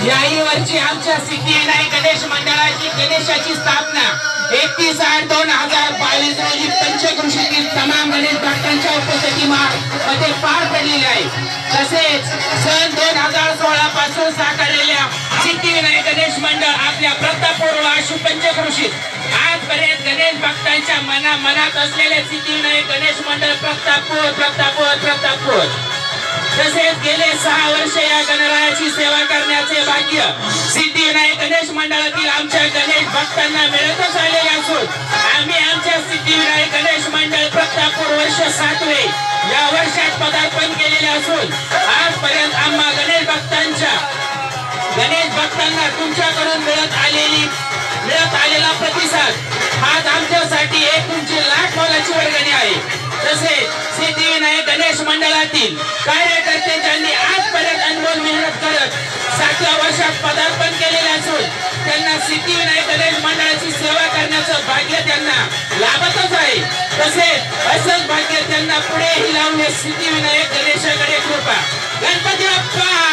याहीवरची आमच्या सिद्धिविनायक गणेश मंडळाची गणेशाची स्थापना 31/8/2022 रोजी पंचक्रोशीतील तमाम गणेश भक्तांच्या उपस्थितीमध्ये पार पडलेली आहे। तसेच सन 2016 पासून साकारलेल्या सिद्धिविनायक गणेश मंडळ आपल्या प्रतापपूर्व आशु पंचक्रोशीत आजपर्यंत गणेश भक्तांच्या मनात असलेले सिद्धिविनायक गणेश मंडळ प्रतापपूर तसेच गेले 6 वर्ष या गणरायाची सेवा करण्याचे भाग्य सिद्धिविनायक गणेश मंडळातील आमच्या गणेश भक्तांना मिळतच आलेले असून आम्ही आमच्या सिद्धिविनायक गणेश मंडळ प्रतापपूर वर्ष 7वे या वर्षात पदार्पण केलेले असून आजपर्यंत आम्हा गणेश भक्तांना तुमच्याकडून मिळत आलेला प्रतिसाद हाच आमच्यासाठी एक तुमची लाख मोलाची वर्गणी आहे। तसेच सिद्धिविनायक गणेश मंडळातील कार्यकर्ते ज्यांनी आजपर्यंत अनमोल मेहनत करत 7व्या वर्षात पदार्पण केलेले असून त्यांना सिद्धिविनायक गणेश मंडळाची सेवा करण्याचं भाग्य त्यांना लाभतच आहे। तसेच असंच भाग्य त्यांना पुढेही लावणे सिद्धिविनायक गणेशाकडे कृपा। गणपती बाप्पा